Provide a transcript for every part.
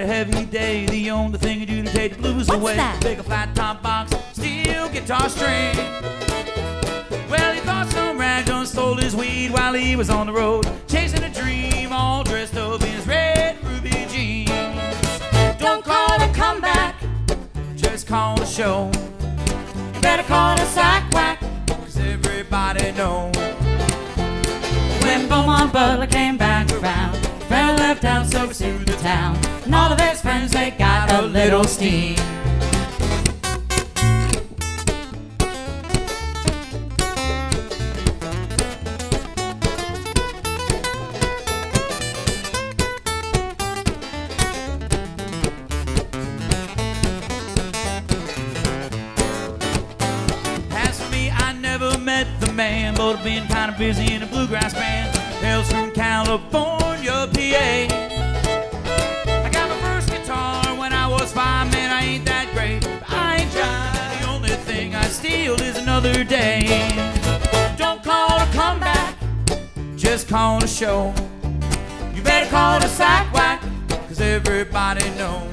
a heavy day, the only thing you do to take the blues away. That? Pick a flat top box, steel guitar string. Well, he thought some rag done stole his weed while he was on the road, chasing a dream, all dressed up in his red ruby jeans. Don't call a comeback, just call a show. You better call a sack whack, 'cause everybody knows. When Beaumont Butler came back around, Fred left out sober to the town, and all of his friends, they got a little steam. As for me, I never met the man, but I've been kind of busy in a bluegrass band. Hails from California, PA. I got my first guitar when I was 5, man, I ain't that great, but I ain't shy. The only thing I steal is another day. Don't call a comeback, just call a show. You better call a sack whack, 'cause everybody knows.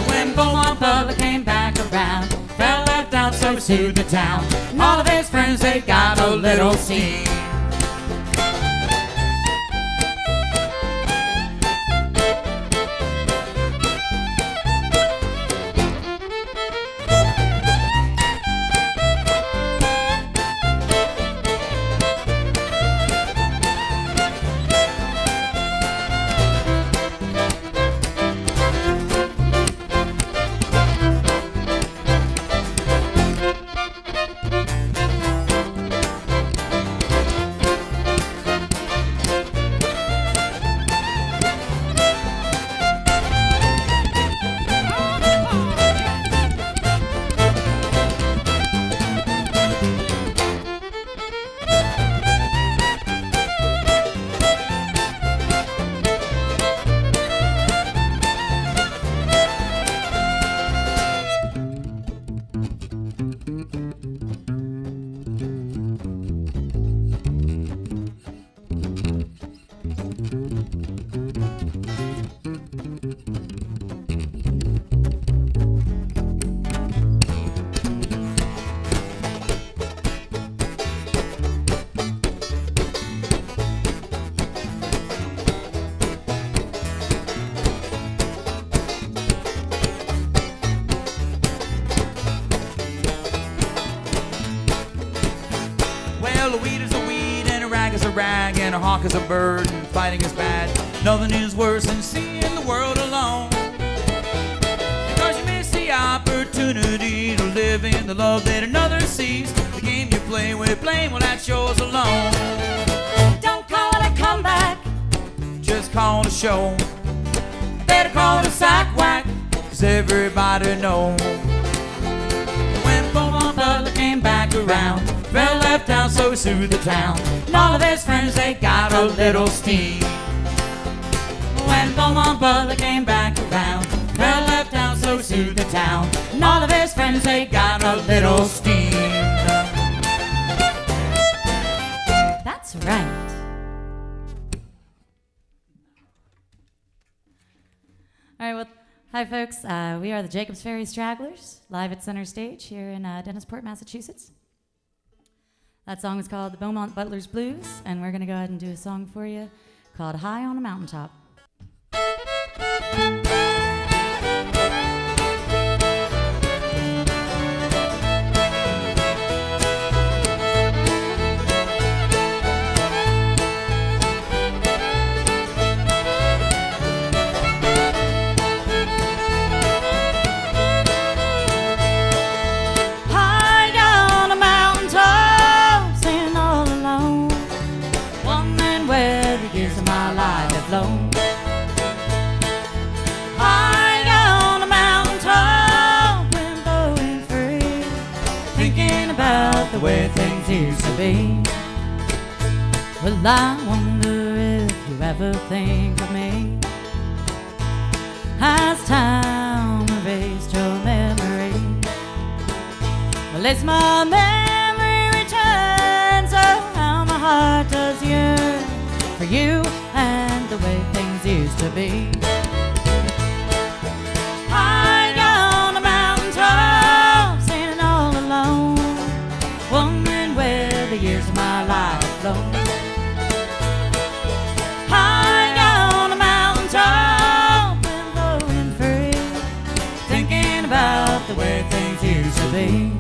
When Beaumont Butler came back around, Fell left out so to the town, and all of his friends, they got a little steam. Well, a weed is a weed, and a rag is a rag, and a hawk is a bird, and fighting is bad. Nothing is worse than seeing the world alone, because you miss the opportunity to live in the love that another sees. The game you play with blame, well, that's yours alone. Don't call it a comeback, just call it a show. Better call it a sack whack, 'cause everybody knows. When Beaumont Butler came back around, Fred left out so soothed the town, and all of his friends, they got a little steam. When Beaumont Butler came back around, Fred left out so soothed the town, and all of his friends, they got a little steam. That's right. All right, well, hi, folks. We are the Jacobs Ferry Stragglers, live at Center Stage here in Dennisport, Massachusetts. That song is called The Beaumont Butler's Blues, and we're going to go ahead and do a song for you called High on a Mountaintop. High on a mountaintop, wind blowing free, thinking about the way things used to be. Well, I wonder if you ever think of me as time erased your memory. Well, it's my memory returns, oh, how my heart does yearn for you and the way things used to be. the way things used to be.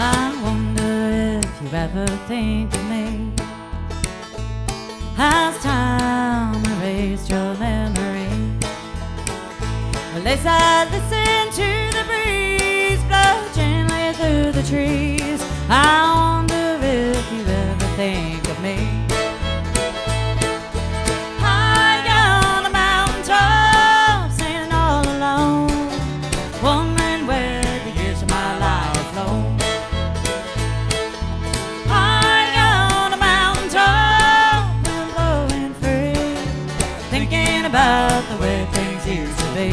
I wonder if you ever think of me. Has time erased your memory? Well, as I listen to the breeze blow gently through the trees, I wonder if you ever think of me. High on a mountain top, standing all alone, wondering where the years of my life have flown. About the way things used to be.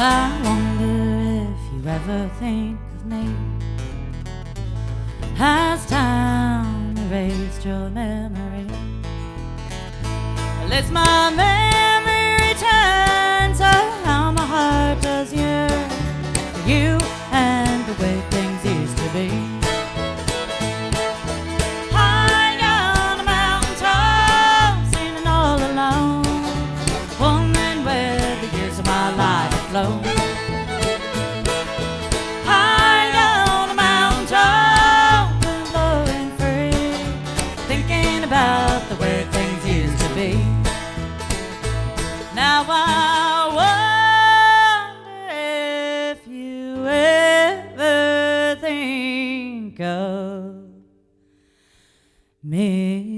I wonder if you ever think of me. Has time erased your memory? Well, it's my memory return, so how my heart does yearn for you and the way things used to be. High on a mountain top, standing all alone, wondering where the years of my life flow. High on a mountain top, blowing free, thinking about the way things used to be. Now I wonder if you ever think of me.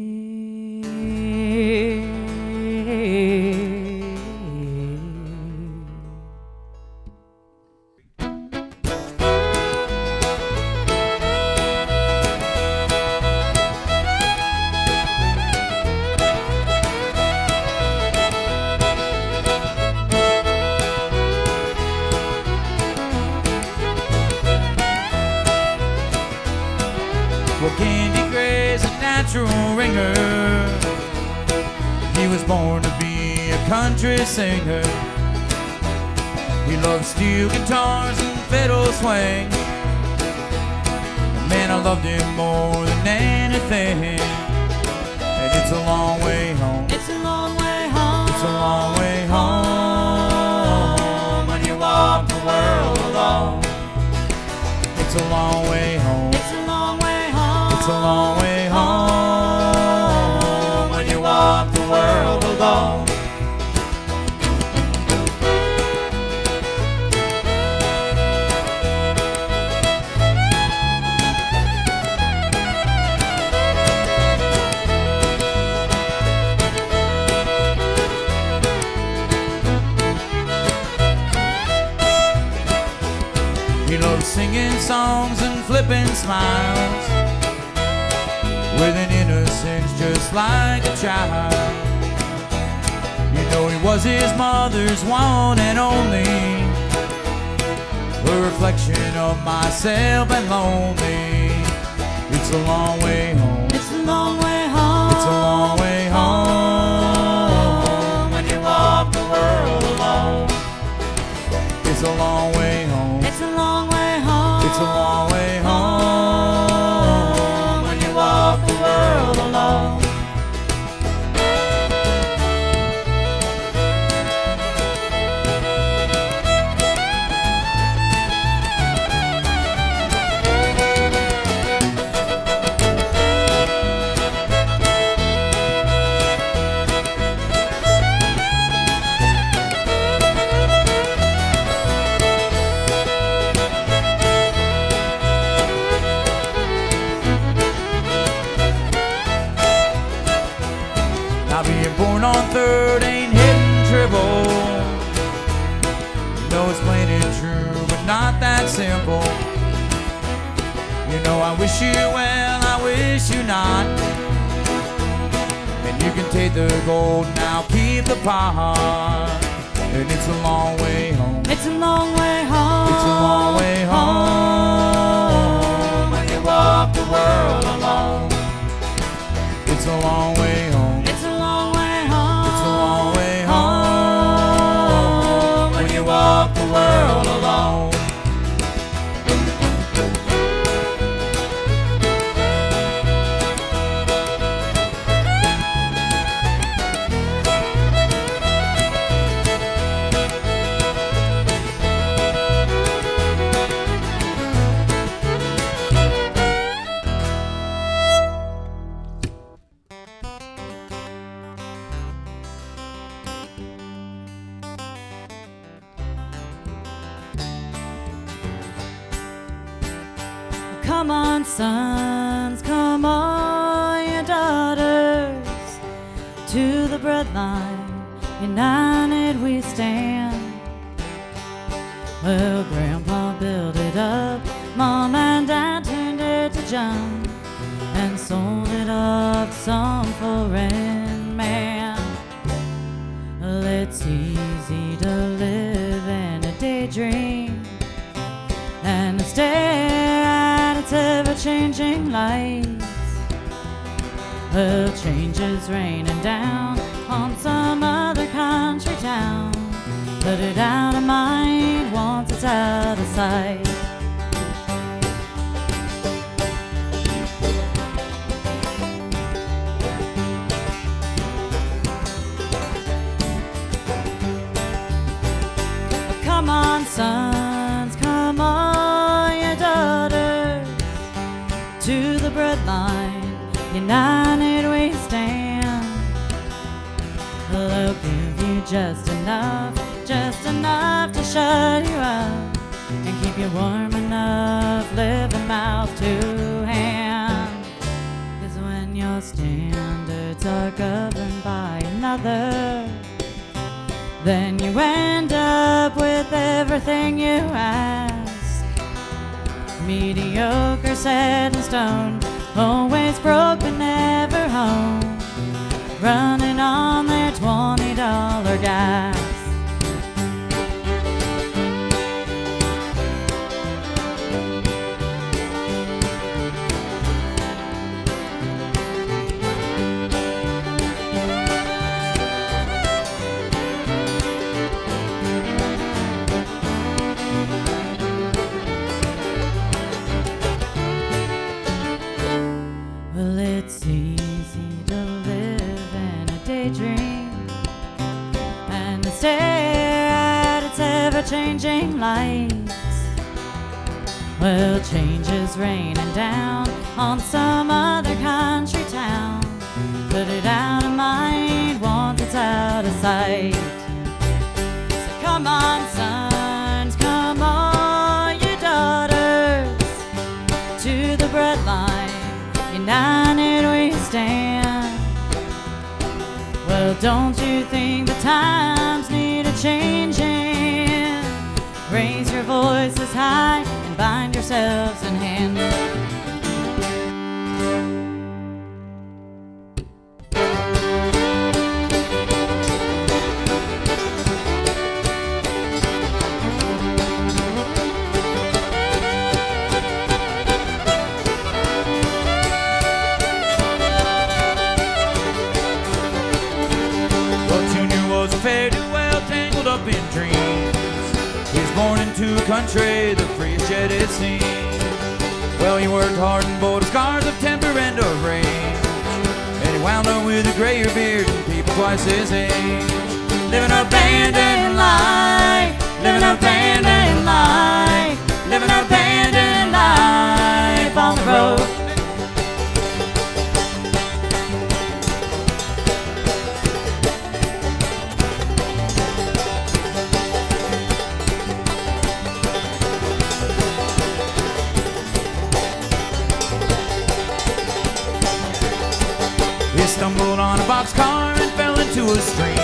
Well, Candy Gray's a natural ringer. He was born to be a country singer. He loved steel guitars and fiddle swing. Man, I loved him more than anything. And it's a long way home. It's a long way home. It's a long way home when you walk the world alone. It's a long way home. It's a long way home. It's a long way home when you walk the world alone. He loves singing songs and flipping smiles with an innocence just like a child. You know he was his mother's one and only, a reflection of myself and lonely. It's a long way home. It's a long way home. It's a long way home when you walk the world alone. It's a long way home. It's a long way home. It's a long way home when you walk the world alone. You know I wish you well, I wish you not. And you can take the gold, now keep the pot. And it's a long way home. It's a long way home. It's a long way home. When you walk the world alone. It's a long way home. It's a long way home. It's a long way home. When you walk the world alone. Come on, sons, come on, your daughters, to the breadline, united we stand. Well, Grandpa built it up, Mom and Dad turned it to junk, and sold it off to some foreign man. Well, it's easy to live in a daydream and to stare at its ever-changing lights. Well, change is raining down on some other country town. Put it out of mind once it's out of sight. Come on, sons, come on, your daughters, to the breadline, united we stand. They'll give you just enough to shut you up and keep you warm enough, living mouth to hand. 'Cause when your standards are governed by another, then you end up with everything you ask. Mediocre, set in stone, always broke but never home, running on their $20 gas. Well, it's easy to live in a daydream and to stare at its ever-changing lights. Well, change is raining down on some other country town. Put it out of mind once it's out of sight. So come on, sons, come on, your daughters, to the breadline, united we stand. Well, don't you think the times need a changing? Raise your voices high and bind yourselves in hand. Fare-to-well tangled up in dreams. He's born into a country, the freest yet it seems. Well, he worked hard and bore the scars of temper and of rage, and he wound up with a grayer beard and people twice his age. Living a abandoned life, living a abandoned life, living a abandoned life on the road. He stumbled on a boxcar and fell into a stream.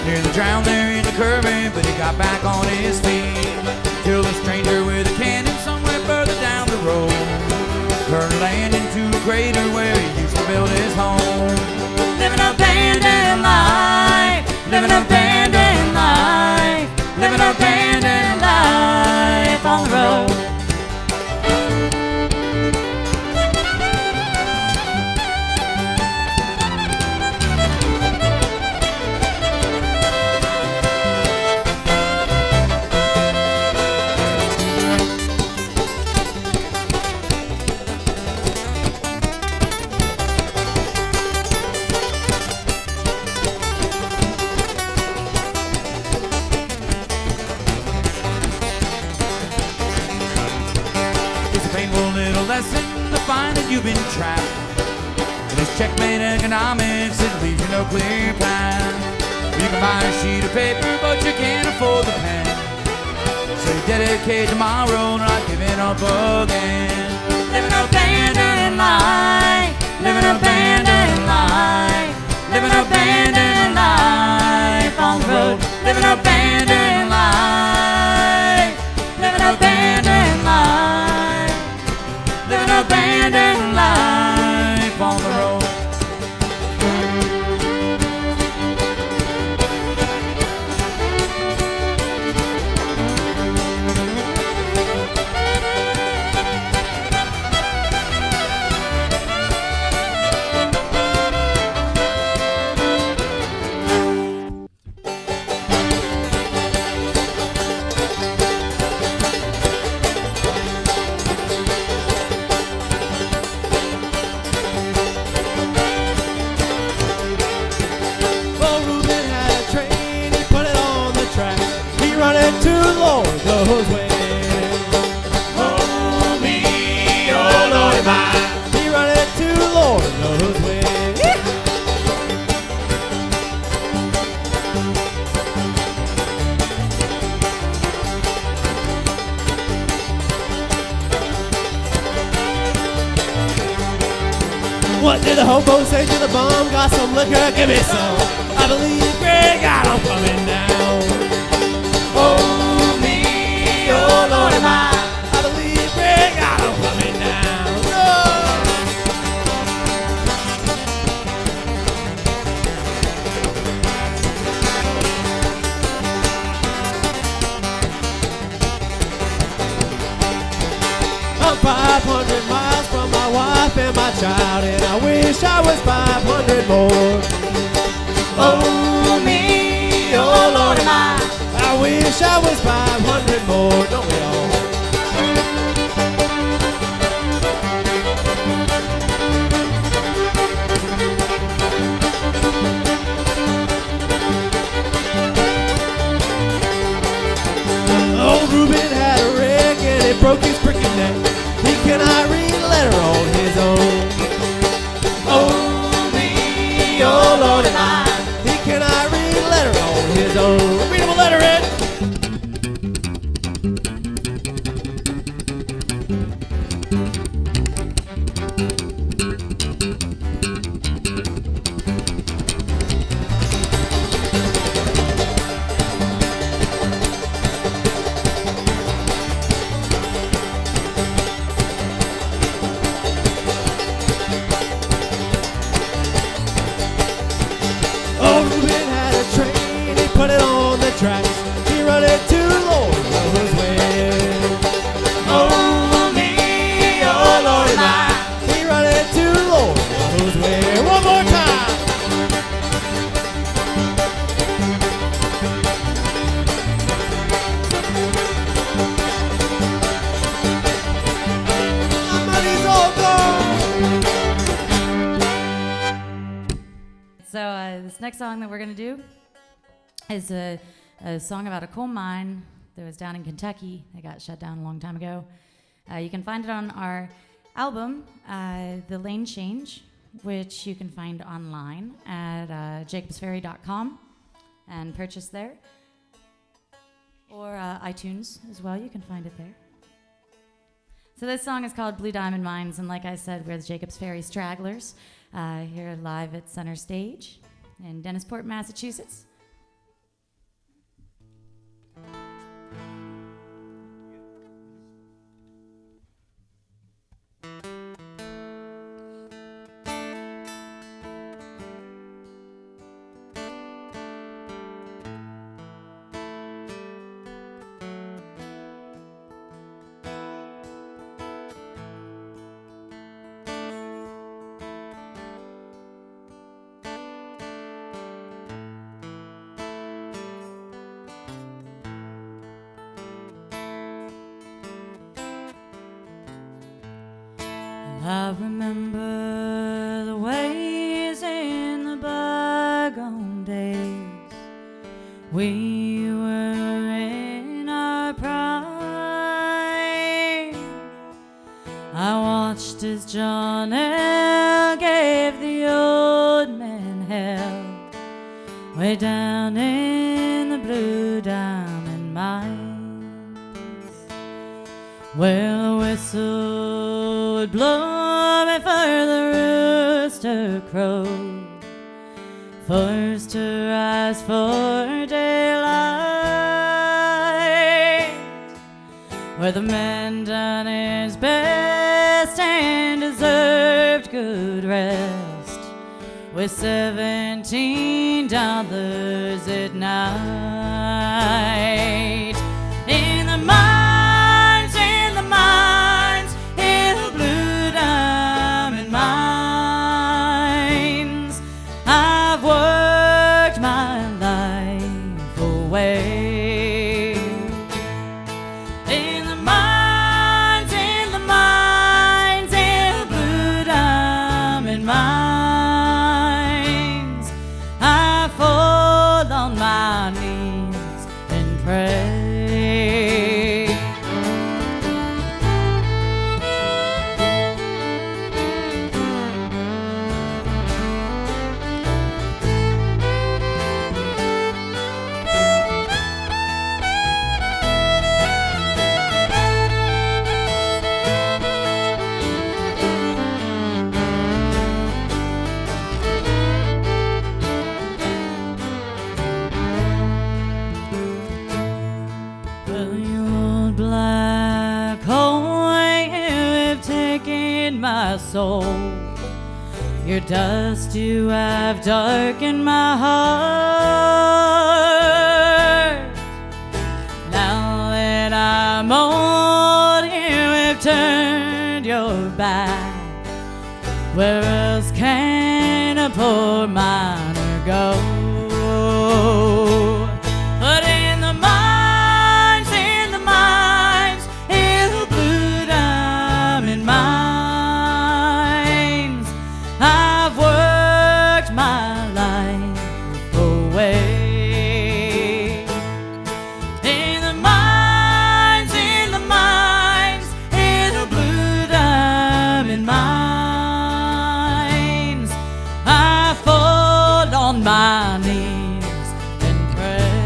Nearly drowned there in the current, but he got back on his feet. Killed a stranger with a cannon somewhere further down the road. crater where he used to build his home. Living a abandoned life, living a abandoned life, living a abandoned life on the road. To find that you've been trapped in this checkmate economics, it leaves you no clear path. You can buy a sheet of paper, but you can't afford the pen. So you dedicate tomorrow, not giving up again. Living an abandoned life, living an abandoned life, living an abandoned life on the road. Living an abandoned life, living an abandoned life, living an abandoned life on the road. Goes way. Oh me, oh Lord, my. He run it to Lord knows way. What did the hobo say to the bum? Got some liquor, give me some. I believe Greg got him coming down. Oh me, oh Lord, am I believe Greg got him coming down. I'm 500 miles from my wife and my child, and I wish I was 500 more. Oh me, oh Lord, am I. I wish I was 500 more, don't we all? Old Ruben had a wreck and it broke his cricket neck. He cannot read a letter on his own. Oh me, oh Lord, am I. He cannot read a letter on his own. Read him a letter, Ed. Put it on the tracks. He run it to Lord knows where. Oh me, oh Lord, am I. He run it to Lord knows where. One more time. My money's all gone. So this next song that we're gonna do is a song about a coal mine that was down in Kentucky. They got shut down a long time ago. You can find it on our album, The Lane Change, which you can find online at jacobsferry.com and purchase there. Or iTunes as well, you can find it there. So this song is called Blue Diamond Mines, and like I said, we're the Jacobs Ferry Stragglers here live at Center Stage in Dennisport, Massachusetts. I remember the ways in the bygone days. We were in our prime. I watched as John L. gave the old man hell way down in the blue diamond mines, where the whistle would blow before the rooster crowed, first to rise for daylight, where the man done his best and deserved good rest, with $17 at night. In the mines, in the mines, in the blue diamond mines, I've worked my life away. In the mines, in the mines, in the blue diamond mines, I fall on my knees and pray. Well, you old black hole, you have taken my soul. Your dust you have darkened my heart. Now that I'm old, you have turned your back. Where else can a poor miner go? But in the mines, in the mines, in the blue diamond mines, I've worked my life away. In the mines, in the mines, in the blue diamond mines, I fall on my knees and pray.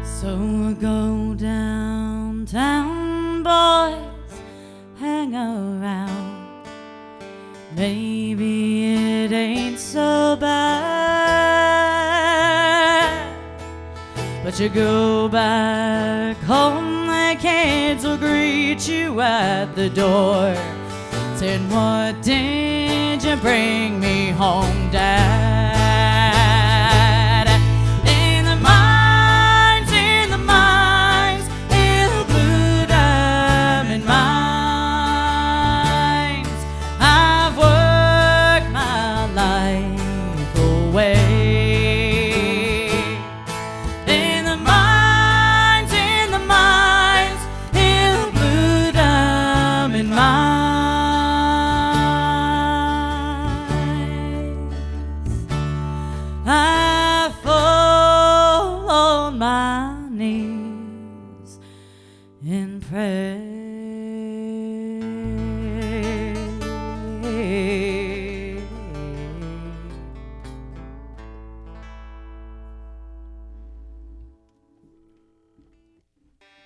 So we'll go downtown, boys, hang around. Maybe it ain't so bad, but you go back home, the kids will greet you at the door, saying, what did you bring me home, Dad? In the mines, in the mines, in the blue diamond mines, I've worked my life away. In the mines, in the mines, in the blue diamond mines, I fall on my knees and pray.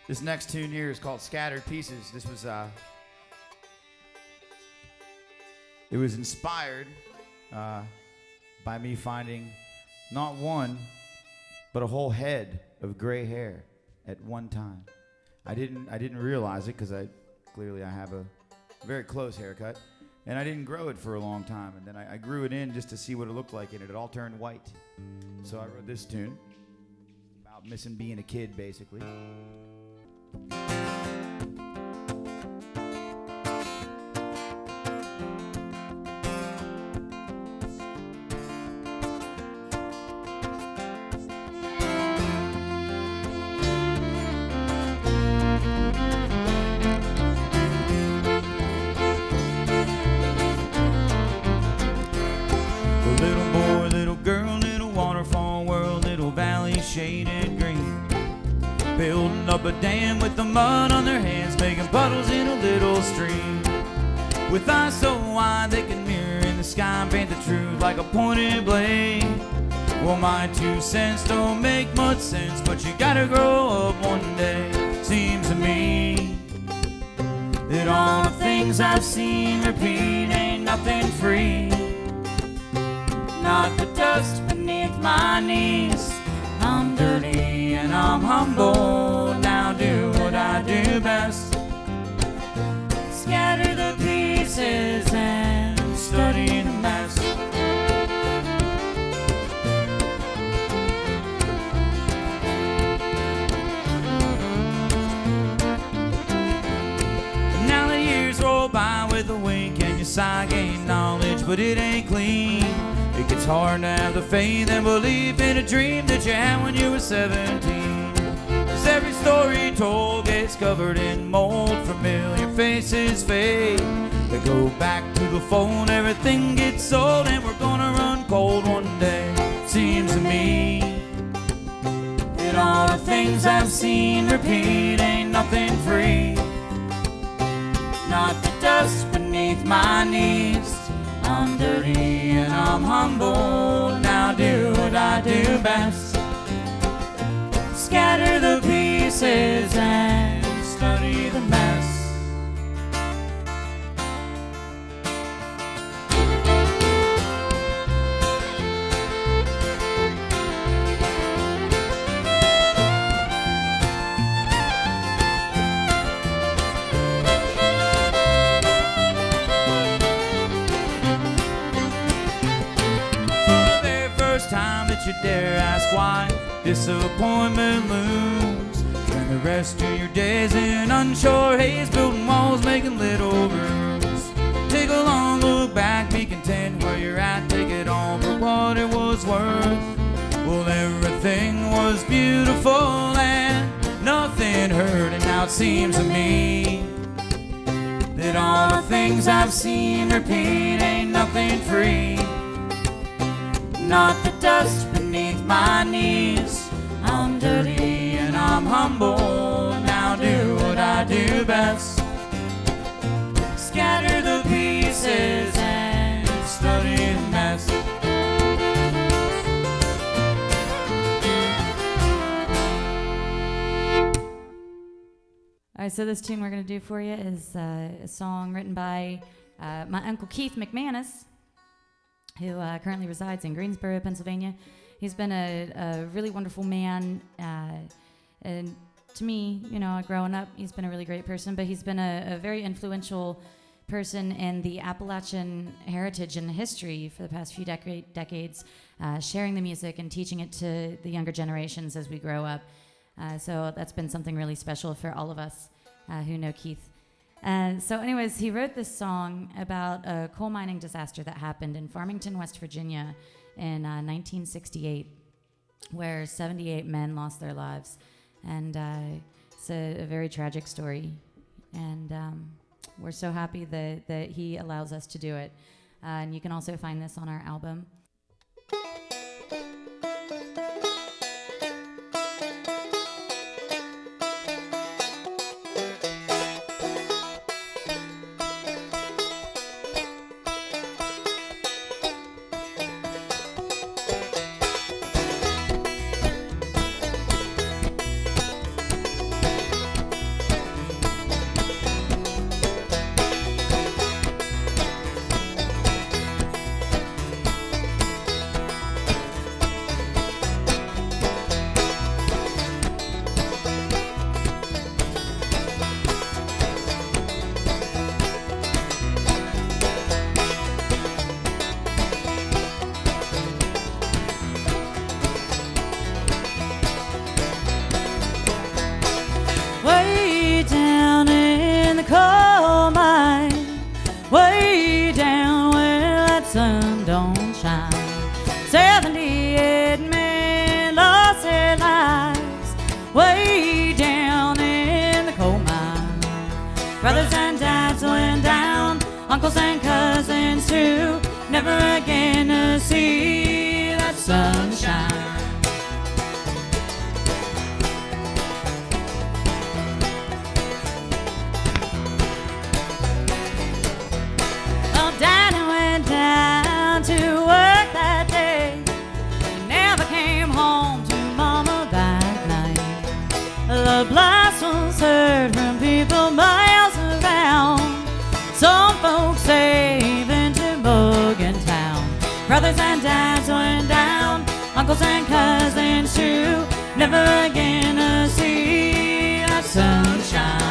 This next tune here is called Scattered Pieces. This was it was inspired by me finding not one, but a whole head of gray hair at one time. I didn't realize it because I have a very close haircut, and I didn't grow it for a long time. And then I grew it in just to see what it looked like, and it all turned white. So I wrote this tune about missing being a kid, basically. Little boy, little girl, little waterfall world, little valley shaded green. Building up a dam with the mud on their hands, making puddles in a little stream. With eyes so wide they can mirror in the sky and paint the truth like a pointed blade. Well, my 2 cents don't make much sense, but you gotta grow up one day. Seems to me that all the things I've seen repeat ain't nothing free. Not the dust beneath my knees. I'm dirty and I'm humble. Now do what I do best. Scatter the pieces and study the mess. Now the years roll by with a wink and your sigh gain knowledge, but it ain't clean. It gets hard to have the faith and believe in a dream that you had when you were 17. 'Cause every story told gets covered in mold. Familiar faces fade. They go back to the fold. Everything gets sold and we're gonna run cold one day. Seems to me that all the things I've seen repeat ain't nothing free. Not the dust beneath my knees. I'm dirty and I'm humble. Now do what I do best. Scatter the pieces and study the mess. Time that you dare ask why disappointment looms. Spend the rest of your days in unsure haze, building walls, making little rooms. Take a long look back, be content where you're at, take it all for what it was worth. Well, everything was beautiful and nothing hurt, and now it seems to me that all the things I've seen repeat ain't nothing free. Not the dust beneath my knees. I'm dirty and I'm humble. Now do what I do best. Scatter the pieces and study the mess. All right, so this tune we're going to do for you is a song written by my Uncle Keith McManus, who currently resides in Greensboro, Pennsylvania. He's been a really wonderful man, and to me, you know, growing up, he's been a really great person, but he's been a very influential person in the Appalachian heritage and history for the past few decades, sharing the music and teaching it to the younger generations as we grow up. So that's been something really special for all of us who know Keith. So anyways, he wrote this song about a coal mining disaster that happened in Farmington, West Virginia in 1968, where 78 men lost their lives. And it's a very tragic story. And we're so happy that he allows us to do it. And you can also find this on our album. uncles and cousins too, never again to see that sunshine. Well, Daddy went down to work that day. He never came home to Mama that night. The blast was heard from people miles around. Some folks say even to Morgantown. Brothers and dads went down, uncles and cousins too, never again to see that sunshine.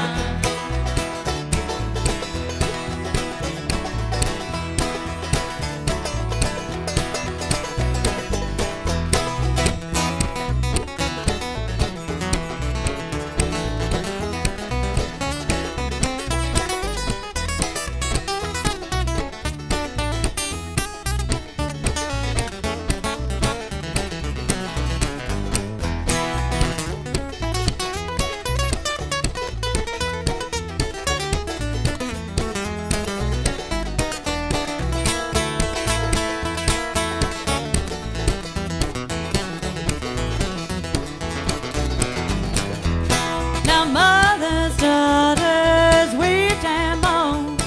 Mothers, daughters wept and moaned.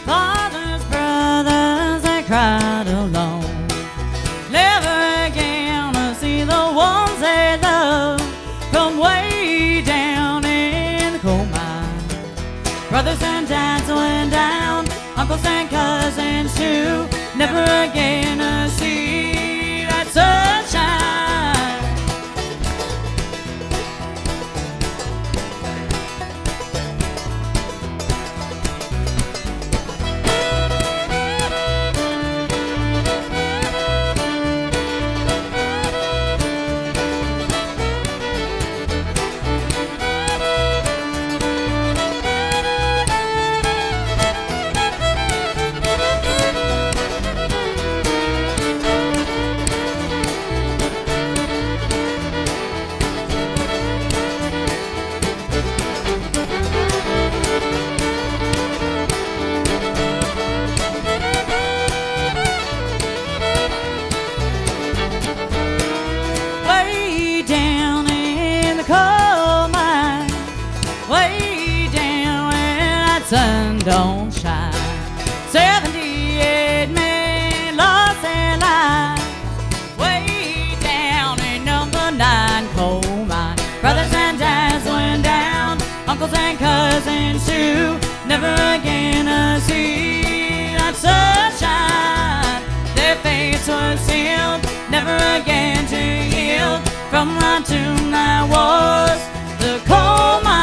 Fathers, brothers, they cried alone. Never again to see the ones they love from way down in the coal mine. Brothers and dads went down, uncles and cousins too, never again to see that sunshine. Sun don't shine. 78 men lost their lives way down in number 9 coal mine. Brothers and dads went down, uncles and cousins too, never again to see that sunshine. Their fates were sealed, never again to yield from the tomb that was the coal mine.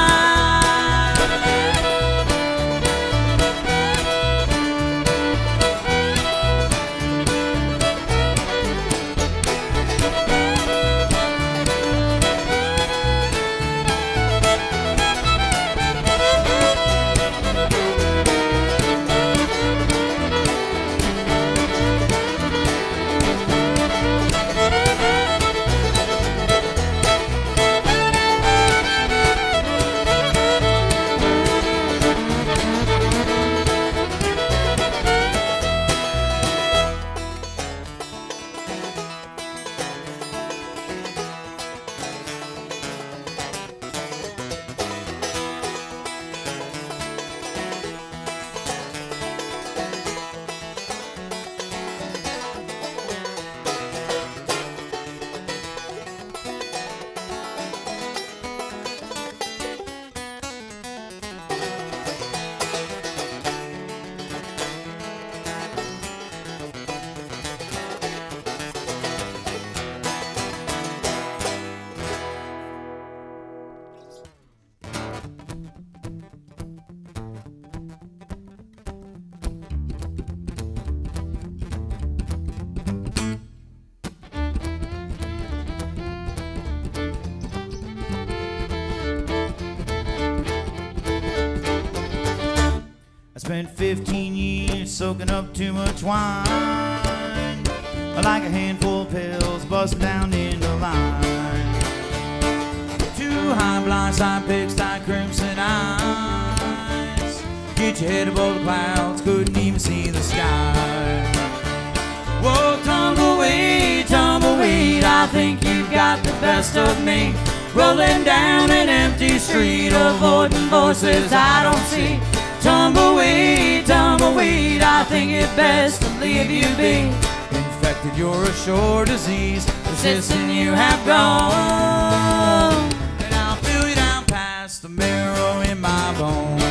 Spent 15 years soaking up too much wine, like a handful of pills busting down in the line. Too high, blindside, pigsty, crimson eyes. Get hit your head above the clouds, couldn't even see the sky. Whoa, tumbleweed, tumbleweed, I think you've got the best of me. Rolling down an empty street, avoiding voices I don't see. Tumbleweed, tumbleweed, I think it best to leave you be. Infected, you're a sure disease, persistent you have gone. And I'll feel you down past the marrow in my bones.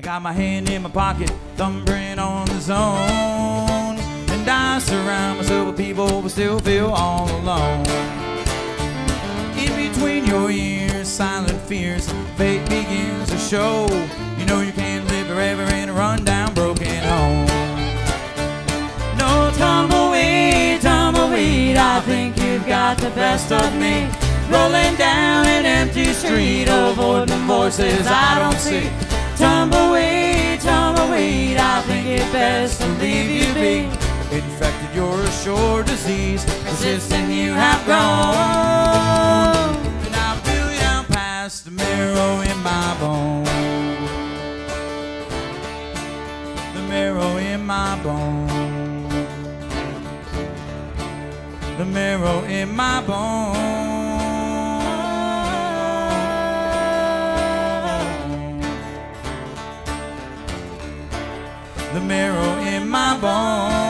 Got my hand in my pocket, thumbprint on the zone. And I surround myself with people but still feel all alone. In between your ears, silent fears, fate begins to show. You know you can't live forever in a rundown, broken home. No, tumbleweed, tumbleweed, I think you've got the best of me. Rolling down an empty street, avoiding voices I don't see. Tumbleweed, tumbleweed, I think it best to leave you be. Infected, you're a sure disease, persistent you have grown. And I'll feel you down past the marrow in my bones. The marrow in my bones. The marrow in my bones. The marrow in my bones.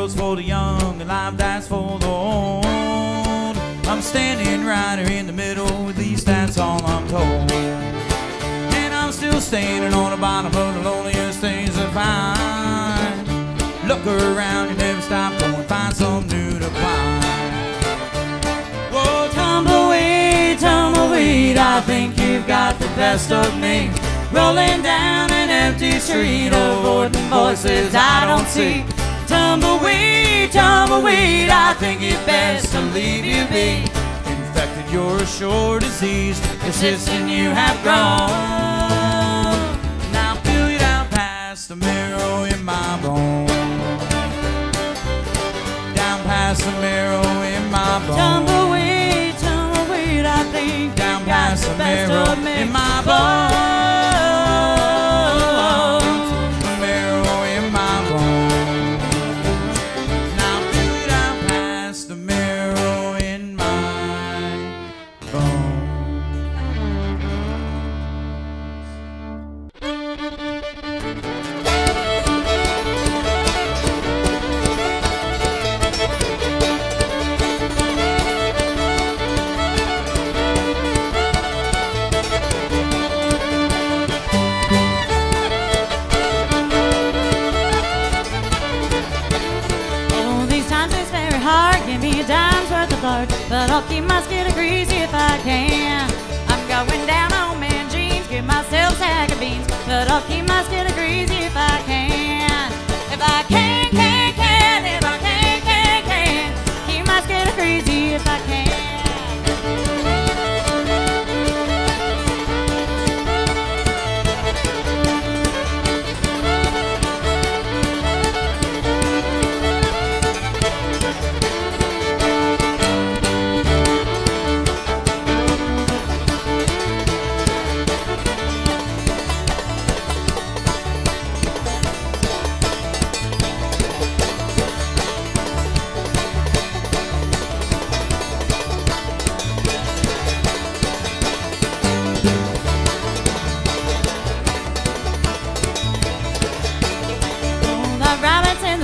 For the young and life that's for the old. I'm standing right here in the middle, at least that's all I'm told. And I'm still standing on the bottom of the loneliest things to find. Look around, you never stop going, find something new to find. Whoa, tumbleweed, tumbleweed, I think you've got the best of me. Rolling down an empty street, avoiding voices I don't see. Tumbleweed, tumbleweed, I think it best to leave you be. Infected, you're a sure disease, persistent you have grown. Now feel you down past the marrow in my bones. Down past the marrow in my bones. Tumbleweed, tumbleweed, I think down you've got past the the best marrow of me. in my bones. The marrow in my bones. The marrow in my bones. Give me a dime's worth of lard, but I'll keep my skillet greasy if I can. I'm going down on man jeans, give myself a sack of beans, but I'll keep my skillet greasy if I can. If I can, if I can,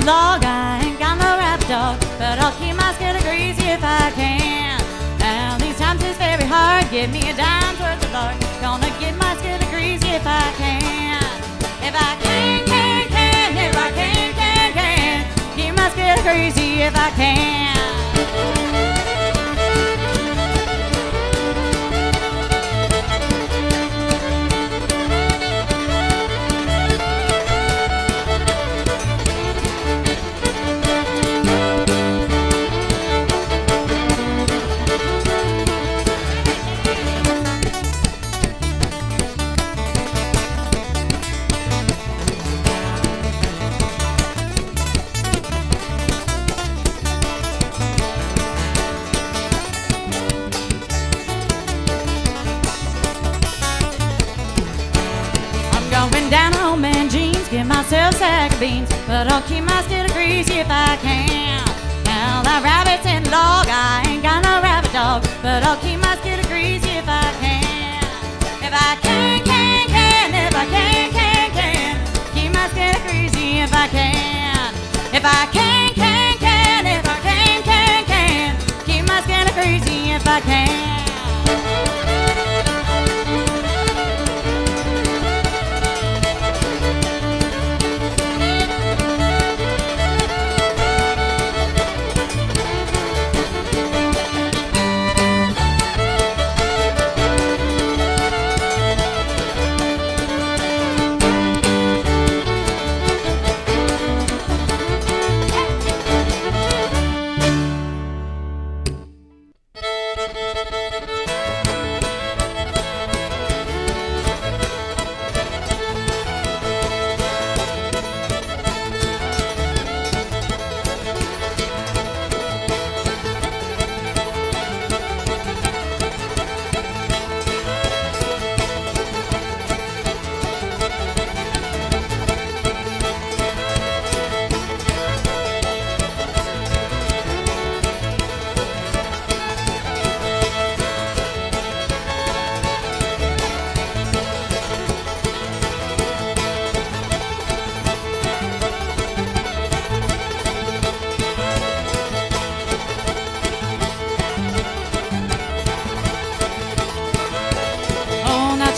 the log. I ain't got no rap dog, but I'll keep my skin greasy if I can. Now these times is very hard. Give me a dime's worth of art. Gonna get my skin greasy if I can. If I can. If I can. Keep my skin greasy if I can. Down home man jeans, get myself a sack of beans, but I'll keep my skin greasy if I can. Now that rabbit's in the log, I ain't got no rabbit dog, but I'll keep my skin greasy if I can. If I can, if I can, keep my skin greasy if I can. If I can, if I can, keep my skin greasy if I can.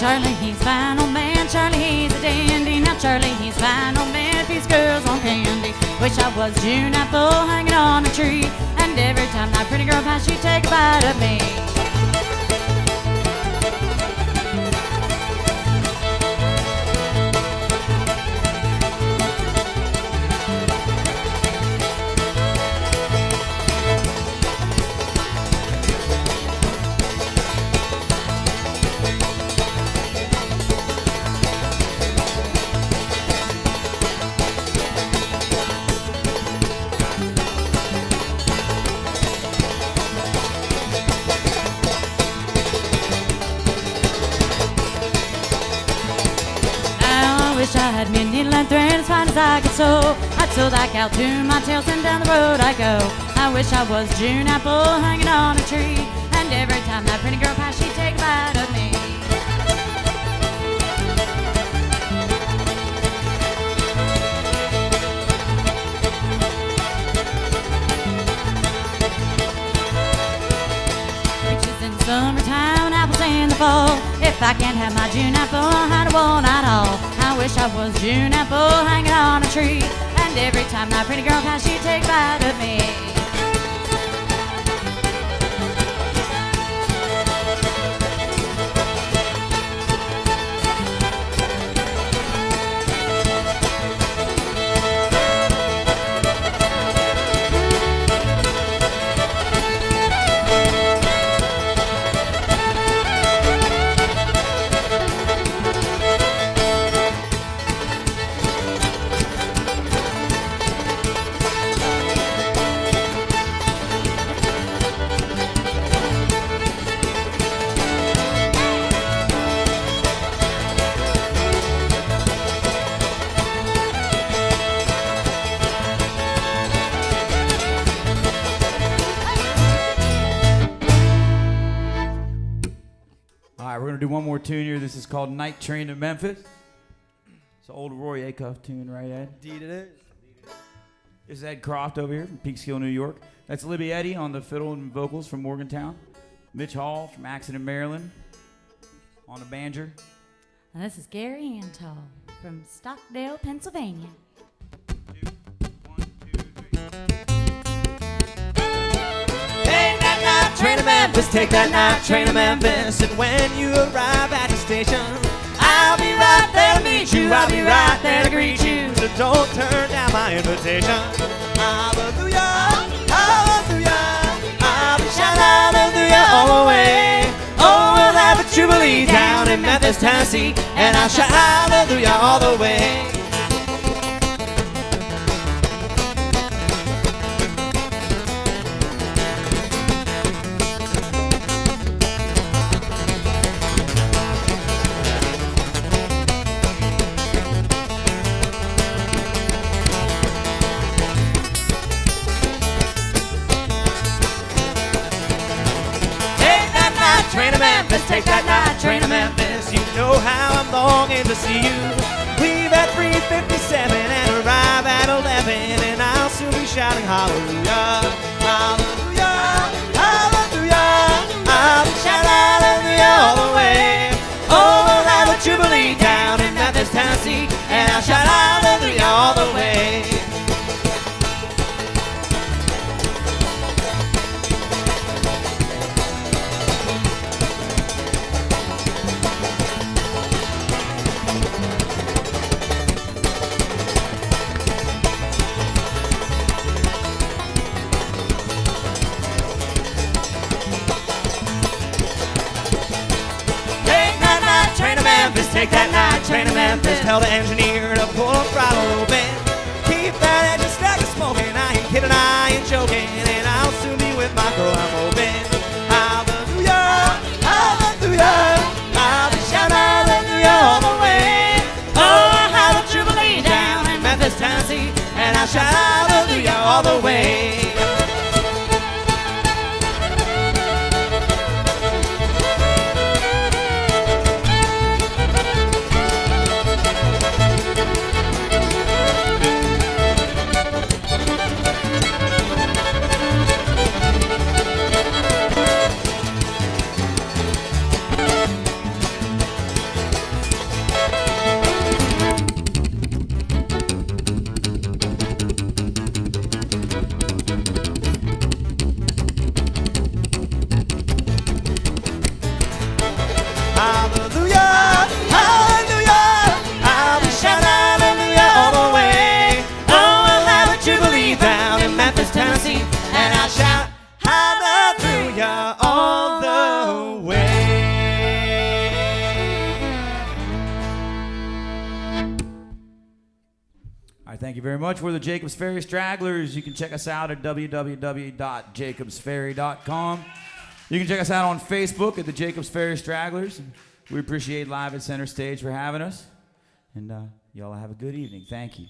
Charlie, he's fine, old man. Charlie, he's a dandy. Now Charlie, he's fine, old man. Feeds girls on candy. Wish I was June apple hanging on a tree, and every time that pretty girl passed, she'd take a bite of me. Wish I had me a needle and thread as fine as I could sew. I'd sew that gal to my tail, and down the road I go. I wish I was June apple hanging on a tree, and every time that pretty girl passed, she'd take a bite of me. Peaches in summertime, apples in the fall. If I can't have my June apple, I don't want at all. I wish I was June apple hanging on a tree, and every time that pretty girl passed, she'd take a bite of me. We're going to do one more tune here. This is called Night Train to Memphis. It's an old Roy Acuff tune, right, Ed? Indeed it is. This is Ed Croft over here from Peekskill, New York. That's Libby Eddy on the fiddle and vocals from Morgantown. Mitch Hall from Accident, Maryland on the banjo. And this is Gary Antall from Stockdale, Pennsylvania. Take that night train to Memphis, take that night train to Memphis. And when you arrive at the station, I'll be right there to meet you, I'll be right there to greet you. So don't turn down my invitation. Hallelujah, hallelujah, I'll be shouting hallelujah all the way. Oh, we'll have a jubilee down in Memphis, Tennessee, and I'll shout hallelujah all the way. Train to Memphis, take that night train to Memphis. You know how I'm longing to see you. Leave at 3:57 and arrive at 11, and I'll soon be shouting hallelujah, hallelujah, hallelujah. I'll be shouting hallelujah all the way. Oh, we'll have a jubilee down in Memphis, Tennessee, and I'll shout hallelujah all the way. Take that night train to Memphis. Tell the engineer to pull a throttle open. Keep that engine stack smoking. I ain't kidding, I ain't joking. And I'll soon be with my girl, I'm hoping. Hallelujah, hallelujah, I'll be shouting hallelujah all the way. Oh, I'll have a jubilee down in Memphis, Tennessee, and I'll shout hallelujah all the way. Hallelujah, hallelujah, I'll be shouting hallelujah all the way. Oh, we'll have a jubilee down in Memphis, Tennessee, and I'll shout hallelujah all the way. All right, thank you very much. We're the Jacobs Ferry Stragglers. You can check us out at www.jacobsferry.com. You can check us out on Facebook at the Jacobs Ferry Stragglers. We appreciate Live at Center Stage for having us. And y'all have a good evening. Thank you.